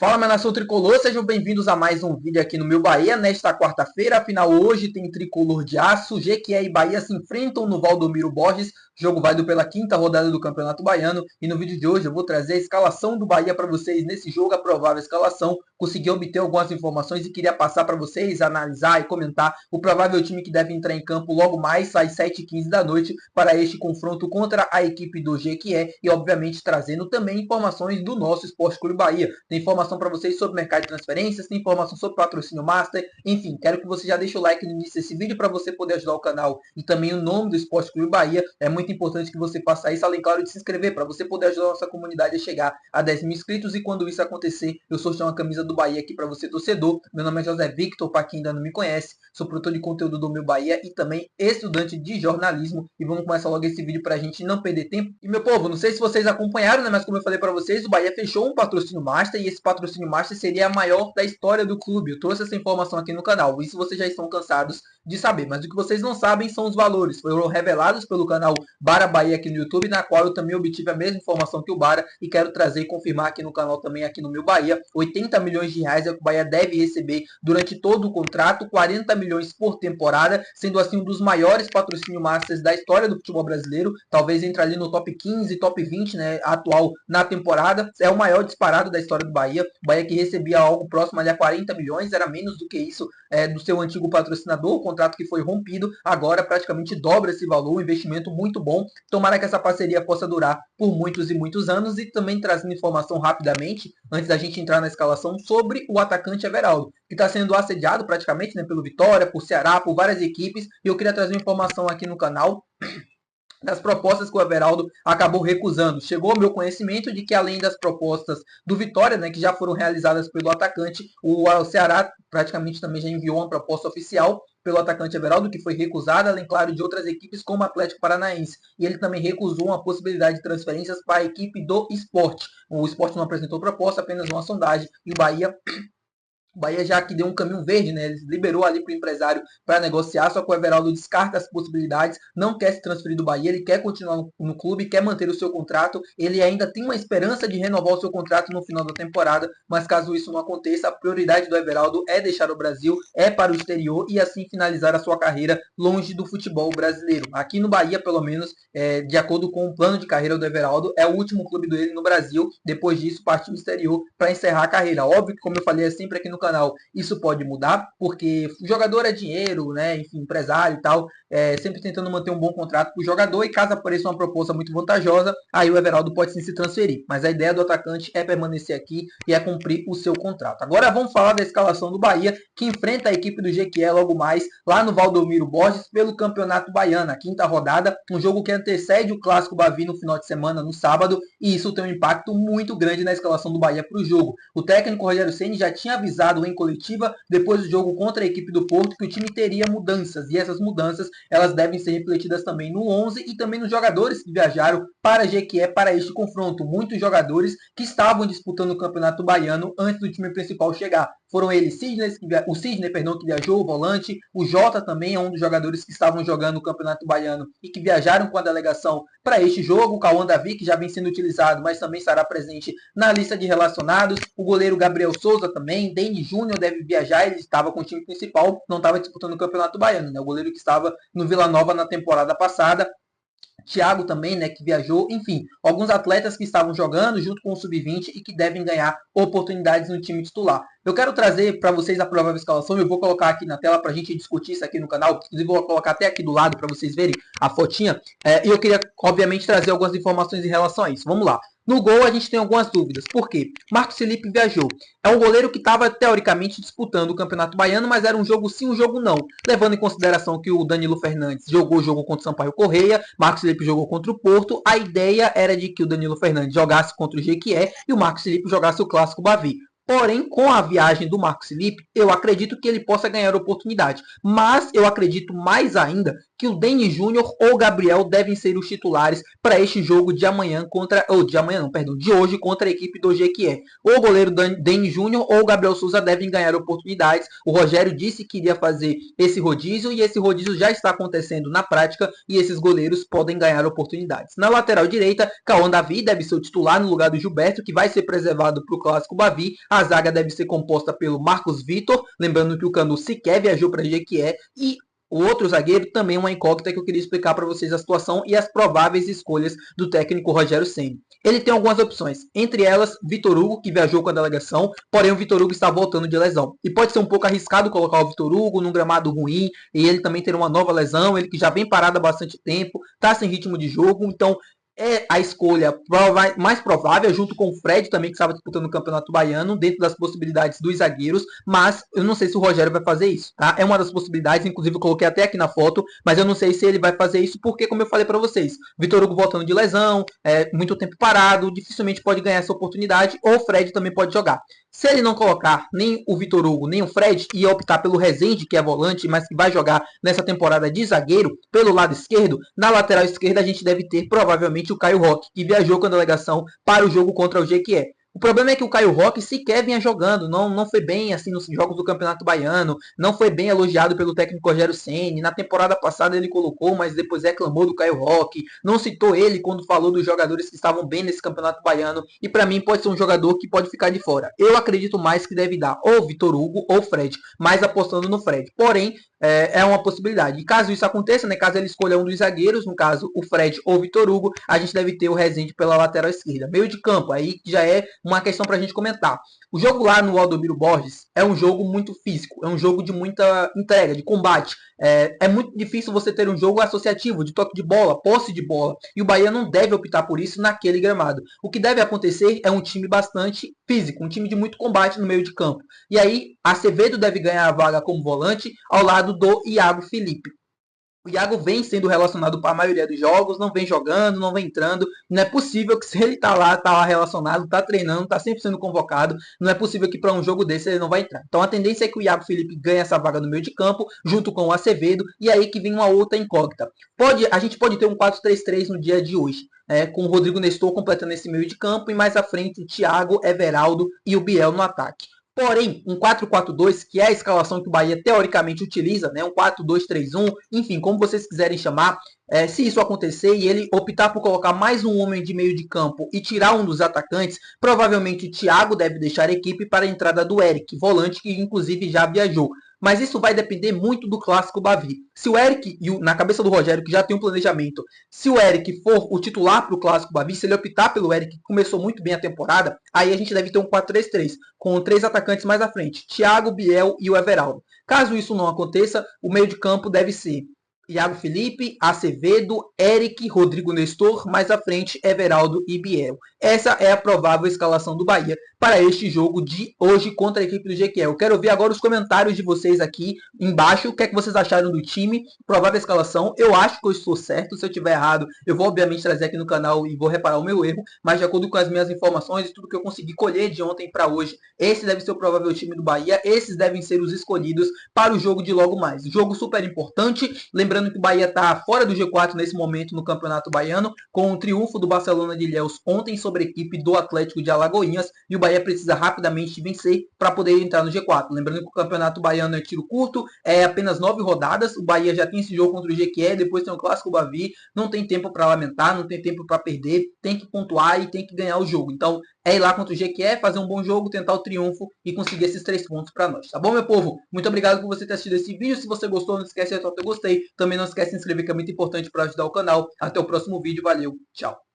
Fala, minha nação tricolor, sejam bem-vindos a mais um vídeo aqui no meu Bahia, nesta quarta-feira. Afinal, hoje tem tricolor de aço, Jequié e Bahia se enfrentam no Valdomiro Borges, jogo válido pela quinta rodada do Campeonato Baiano. E no vídeo de hoje eu vou trazer a escalação do Bahia para vocês nesse jogo, a provável escalação. Consegui obter algumas informações e queria passar para vocês, analisar e comentar o provável time que deve entrar em campo logo mais às 7h15 da noite para este confronto contra a equipe do Jequié e, obviamente, trazendo também informações do nosso Esporte Clube Bahia. Tem informação para vocês sobre mercado de transferências, tem informação sobre patrocínio master, enfim, quero que você já deixe o like no início desse vídeo para você poder ajudar o canal e também o nome do Esporte Clube Bahia. É muito importante que você faça isso, além, claro, de se inscrever para você poder ajudar a nossa comunidade a chegar a 10 mil inscritos e quando isso acontecer, eu sorteio uma camisa do Bahia aqui para você, torcedor. Meu nome é José Victor, para quem ainda não me conhece, sou produtor de conteúdo do Meu Bahia e também estudante de jornalismo e vamos começar logo esse vídeo para a gente não perder tempo. E, meu povo, não sei se vocês acompanharam, né, mas como eu falei para vocês, o Bahia fechou um patrocínio master e esse patrocínio master seria a maior da história do clube. Eu trouxe essa informação aqui no canal. Isso vocês já estão cansados de saber. Mas o que vocês não sabem são os valores. Foram revelados pelo canal Bara Bahia aqui no YouTube, na qual eu também obtive a mesma informação que o Bara e quero trazer e confirmar aqui no canal também, aqui no meu Bahia. 80 milhões de reais é o que o Bahia deve receber durante todo o contrato, 40 milhões por temporada, sendo assim um dos maiores patrocínio masters da história do futebol brasileiro. Talvez entre ali no top 15, top 20, né, atual na temporada. É o maior disparado da história do Bahia. O Bahia que recebia algo próximo ali a 40 milhões, era menos do que isso do seu antigo patrocinador, o contrato que foi rompido, agora praticamente dobra esse valor, um investimento muito bom. Tomara que essa parceria possa durar por muitos e muitos anos. E também trazendo informação rapidamente, antes da gente entrar na escalação, sobre o atacante Everaldo, que está sendo assediado praticamente, né, pelo Vitória, por Ceará, por várias equipes, e eu queria trazer uma informação aqui no canal das propostas que o Everaldo acabou recusando. Chegou ao meu conhecimento de que, além das propostas do Vitória, né, que já foram realizadas pelo atacante, o Ceará praticamente também já enviou uma proposta oficial pelo atacante Everaldo, que foi recusada, além, claro, de outras equipes como o Atlético Paranaense. E ele também recusou uma possibilidade de transferências para a equipe do Sport. O Sport não apresentou proposta, apenas uma sondagem, e o Bahia já que deu um caminho verde, né? Ele liberou ali para o empresário para negociar, só que o Everaldo descarta as possibilidades, não quer se transferir do Bahia, ele quer continuar no clube, quer manter o seu contrato, ele ainda tem uma esperança de renovar o seu contrato no final da temporada, mas caso isso não aconteça, a prioridade do Everaldo é deixar o Brasil, é para o exterior e assim finalizar a sua carreira longe do futebol brasileiro. Aqui no Bahia, pelo menos, de acordo com o plano de carreira do Everaldo, é o último clube dele no Brasil, depois disso partir no exterior para encerrar a carreira. Óbvio que, como eu falei, é sempre aqui no canal, isso pode mudar, porque jogador é dinheiro, né? Enfim, empresário e tal, sempre tentando manter um bom contrato para o jogador, e caso apareça uma proposta muito vantajosa, aí o Everaldo pode sim se transferir. Mas a ideia do atacante é permanecer aqui e é cumprir o seu contrato. Agora vamos falar da escalação do Bahia, que enfrenta a equipe do Jequié logo mais, lá no Valdomiro Borges, pelo Campeonato Baiano, a quinta rodada, um jogo que antecede o Clássico Bavi no final de semana, no sábado, e isso tem um impacto muito grande na escalação do Bahia para o jogo. O técnico Rogério Ceni já tinha avisado em coletiva, depois do jogo contra a equipe do Porto, que o time teria mudanças, e essas mudanças elas devem ser refletidas também no 11 e também nos jogadores que viajaram para Jequié para este confronto. Muitos jogadores que estavam disputando o Campeonato Baiano antes do time principal chegar. Foram eles o Sidney, que viajou, o volante, o Jota também é um dos jogadores que estavam jogando o Campeonato Baiano e que viajaram com a delegação para este jogo. O Cauã Davi, que já vem sendo utilizado, mas também estará presente na lista de relacionados. O goleiro Gabriel Souza também, Denis Júnior deve viajar, ele estava com o time principal, não estava disputando o Campeonato Baiano, né? O goleiro que estava no Vila Nova na temporada passada. Thiago também, né, que viajou, enfim, alguns atletas que estavam jogando junto com o Sub-20 e que devem ganhar oportunidades no time titular. Eu quero trazer para vocês a provável escalação, eu vou colocar aqui na tela para a gente discutir isso aqui no canal, inclusive vou colocar até aqui do lado para vocês verem a fotinha, e eu queria, obviamente, trazer algumas informações em relação a isso. Vamos lá. No gol a gente tem algumas dúvidas. Por quê? Marcos Felipe viajou. É um goleiro que estava, teoricamente, disputando o Campeonato Baiano, mas era um jogo sim, um jogo não. Levando em consideração que o Danilo Fernandes jogou o jogo contra o Sampaio Correia, Marcos Felipe jogou contra o Porto, a ideia era de que o Danilo Fernandes jogasse contra o Jequié e o Marcos Felipe jogasse o Clássico Bavi. Porém, com a viagem do Marcos Felipe, eu acredito que ele possa ganhar oportunidade. Mas eu acredito mais ainda que o Denis Júnior ou o Gabriel devem ser os titulares para este jogo de amanhã de hoje contra a equipe do Jequié. Ou o goleiro Denis Júnior ou o Gabriel Souza devem ganhar oportunidades. O Rogério disse que iria fazer esse rodízio e esse rodízio já está acontecendo na prática e esses goleiros podem ganhar oportunidades. Na lateral direita, Cauã Davi deve ser o titular no lugar do Gilberto, que vai ser preservado para o Clássico Bavi. A zaga deve ser composta pelo Marcos Vitor, lembrando que o Canu sequer viajou para Jequié, e o outro zagueiro também é uma incógnita que eu queria explicar para vocês a situação e as prováveis escolhas do técnico Rogério Ceni. Ele tem algumas opções, entre elas Vitor Hugo, que viajou com a delegação, porém o Vitor Hugo está voltando de lesão. E pode ser um pouco arriscado colocar o Vitor Hugo num gramado ruim, e ele também ter uma nova lesão, ele que já vem parado há bastante tempo, está sem ritmo de jogo, então é a escolha mais provável, junto com o Fred também, que estava disputando o Campeonato Baiano, dentro das possibilidades dos zagueiros, mas eu não sei se o Rogério vai fazer isso, tá? É uma das possibilidades, inclusive eu coloquei até aqui na foto, mas eu não sei se ele vai fazer isso, porque, como eu falei para vocês, Vitor Hugo voltando de lesão, muito tempo parado, dificilmente pode ganhar essa oportunidade, ou o Fred também pode jogar. Se ele não colocar nem o Vitor Hugo, nem o Fred, e optar pelo Rezende, que é volante, mas que vai jogar nessa temporada de zagueiro, pelo lado esquerdo, na lateral esquerda a gente deve ter provavelmente o Caio Roque, que viajou com a delegação para o jogo contra o Jequié. O problema é que o Caio Roque sequer vinha jogando, não foi bem assim nos jogos do Campeonato Baiano, não foi bem elogiado pelo técnico Rogério Ceni. Na temporada passada ele colocou, mas depois reclamou do Caio Roque, não citou ele quando falou dos jogadores que estavam bem nesse Campeonato Baiano, e para mim pode ser um jogador que pode ficar de fora. Eu acredito mais que deve dar ou Vitor Hugo ou Fred, mais apostando no Fred. Porém, é uma possibilidade. E caso isso aconteça, né, caso ele escolha um dos zagueiros, no caso o Fred ou o Vitor Hugo, a gente deve ter o Rezende pela lateral esquerda. Meio de campo, aí já é uma questão para a gente comentar. O jogo lá no Valdomiro Borges é um jogo muito físico, é um jogo de muita entrega, de combate. É muito difícil você ter um jogo associativo, de toque de bola, posse de bola. E o Bahia não deve optar por isso naquele gramado. O que deve acontecer é um time bastante físico, um time de muito combate no meio de campo. E aí, Acevedo deve ganhar a vaga como volante ao lado do Iago Felipe. O Iago vem sendo relacionado para a maioria dos jogos, não vem jogando, não vem entrando. Não é possível que se ele tá lá relacionado, tá treinando, tá sempre sendo convocado, não é possível que para um jogo desse ele não vai entrar. Então a tendência é que o Iago Felipe ganhe essa vaga no meio de campo, junto com o Acevedo, e aí que vem uma outra incógnita. A gente pode ter um 4-3-3 no dia de hoje, com o Rodrigo Nestor completando esse meio de campo, e mais à frente o Thiago, Everaldo e o Biel no ataque. Porém, um 4-4-2, que é a escalação que o Bahia teoricamente utiliza, né? Um 4-2-3-1, enfim, como vocês quiserem chamar, se isso acontecer e ele optar por colocar mais um homem de meio de campo e tirar um dos atacantes, provavelmente o Thiago deve deixar a equipe para a entrada do Eric, volante que inclusive já viajou. Mas isso vai depender muito do clássico Bavi. Se o Eric, na cabeça do Rogério, que já tem um planejamento, se o Eric for o titular para o clássico Bavi, se ele optar pelo Eric, que começou muito bem a temporada, aí a gente deve ter um 4-3-3, com 3 atacantes mais à frente, Thiago, Biel e o Everaldo. Caso isso não aconteça, o meio de campo deve ser Iago Felipe, Acevedo, Eric, Rodrigo Nestor, mais à frente Everaldo e Biel. Essa é a provável escalação do Bahia para este jogo de hoje contra a equipe do Jequié. Eu quero ver agora os comentários de vocês aqui embaixo, o que é que vocês acharam do time, provável escalação. Eu acho que eu estou certo, se eu estiver errado, eu vou obviamente trazer aqui no canal e vou reparar o meu erro, mas de acordo com as minhas informações e tudo que eu consegui colher de ontem para hoje, esse deve ser o provável time do Bahia, esses devem ser os escolhidos para o jogo de logo mais. Jogo super importante, lembrando que o Bahia está fora do G4 nesse momento no Campeonato Baiano, com o triunfo do Barcelona de Ilhéus ontem sobre a equipe do Atlético de Alagoinhas, e o Bahia precisa rapidamente vencer para poder entrar no G4. Lembrando que o Campeonato Baiano é tiro curto, é apenas 9 rodadas, o Bahia já tem esse jogo contra o Jequié, depois tem o Clássico Bavi, não tem tempo para lamentar, não tem tempo para perder, tem que pontuar e tem que ganhar o jogo. Então é ir lá contra o Jequié, fazer um bom jogo, tentar o triunfo e conseguir esses 3 pontos para nós, tá bom, meu povo? Muito obrigado por você ter assistido esse vídeo. Se você gostou, não esquece de apertar o gostei. Também não esquece de se inscrever, que é muito importante para ajudar o canal. Até o próximo vídeo. Valeu. Tchau.